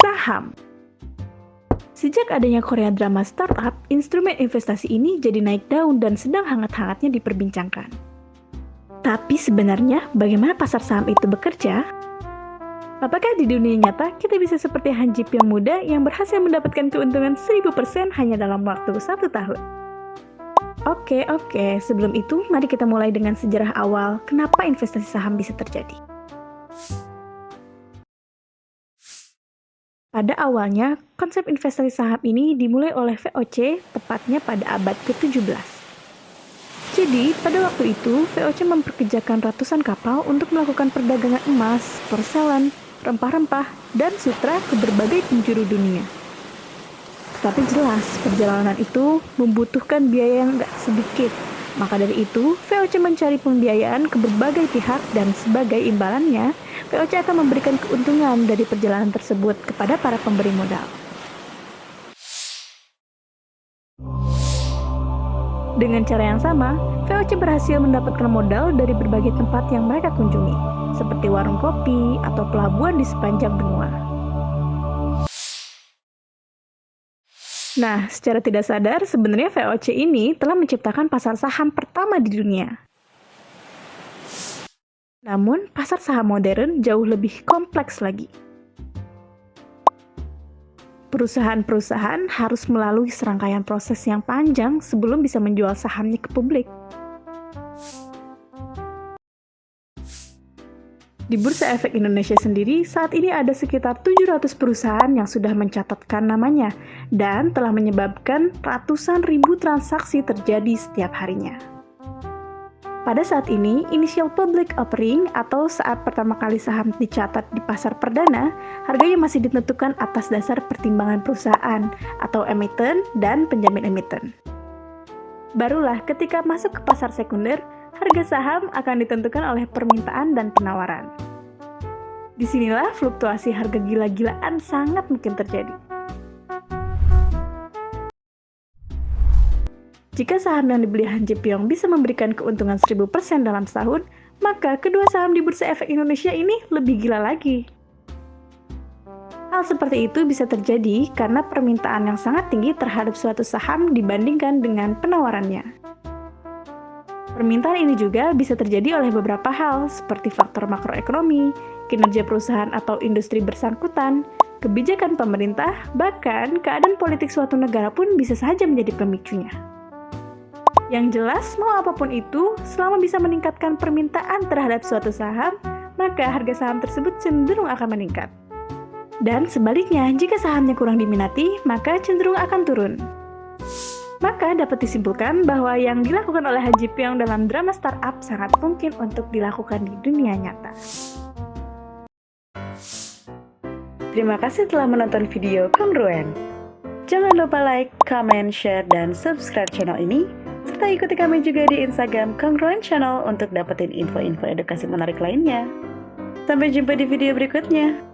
saham. Sejak adanya Korea drama startup, instrumen investasi ini jadi naik daun dan sedang hangat-hangatnya diperbincangkan. Tapi sebenarnya, bagaimana pasar saham itu bekerja? Apakah di dunia nyata kita bisa seperti Han Ji Pyong muda yang berhasil mendapatkan keuntungan 1000% hanya dalam waktu 1 tahun? Oke, sebelum itu mari kita mulai dengan sejarah awal kenapa investasi saham bisa terjadi. Pada awalnya, konsep investasi saham ini dimulai oleh VOC tepatnya pada abad ke-17. Jadi, pada waktu itu, VOC memperkerjakan ratusan kapal untuk melakukan perdagangan emas, porselen, rempah-rempah, dan sutra ke berbagai penjuru dunia. Tapi jelas, perjalanan itu membutuhkan biaya yang gak sedikit. Maka dari itu, VOC mencari pembiayaan ke berbagai pihak dan sebagai imbalannya, VOC akan memberikan keuntungan dari perjalanan tersebut kepada para pemberi modal. Dengan cara yang sama, VOC berhasil mendapatkan modal dari berbagai tempat yang mereka kunjungi, seperti warung kopi atau pelabuhan di sepanjang benua. Nah, secara tidak sadar, sebenarnya VOC ini telah menciptakan pasar saham pertama di dunia. Namun, pasar saham modern jauh lebih kompleks lagi. Perusahaan-perusahaan harus melalui serangkaian proses yang panjang sebelum bisa menjual sahamnya ke publik. Di Bursa Efek Indonesia sendiri, saat ini ada sekitar 700 perusahaan yang sudah mencatatkan namanya dan telah menyebabkan ratusan ribu transaksi terjadi setiap harinya. Pada saat ini, initial public offering atau saat pertama kali saham dicatat di pasar perdana, harganya masih ditentukan atas dasar pertimbangan perusahaan atau emiten dan penjamin emiten. Barulah ketika masuk ke pasar sekunder, harga saham akan ditentukan oleh permintaan dan penawaran. Disinilah fluktuasi harga gila-gilaan sangat mungkin terjadi. Jika saham yang dibeli Han Ji Pyong bisa memberikan keuntungan 1000% dalam setahun, maka kedua saham di Bursa Efek Indonesia ini lebih gila lagi. Hal seperti itu bisa terjadi karena permintaan yang sangat tinggi terhadap suatu saham dibandingkan dengan penawarannya. Permintaan ini juga bisa terjadi oleh beberapa hal, seperti faktor makroekonomi, kinerja perusahaan atau industri bersangkutan, kebijakan pemerintah, bahkan keadaan politik suatu negara pun bisa saja menjadi pemicunya. Yang jelas, mau apapun itu, selama bisa meningkatkan permintaan terhadap suatu saham, maka harga saham tersebut cenderung akan meningkat. Dan sebaliknya, jika sahamnya kurang diminati, maka cenderung akan turun. Maka dapat disimpulkan bahwa yang dilakukan oleh Han Ji Pyong dalam drama startup sangat mungkin untuk dilakukan di dunia nyata. Terima kasih telah menonton video Kongruen. Jangan lupa like, comment, share, dan subscribe channel ini, serta ikuti kami juga di Instagram Kongruen Channel untuk dapetin info-info edukasi menarik lainnya. Sampai jumpa di video berikutnya.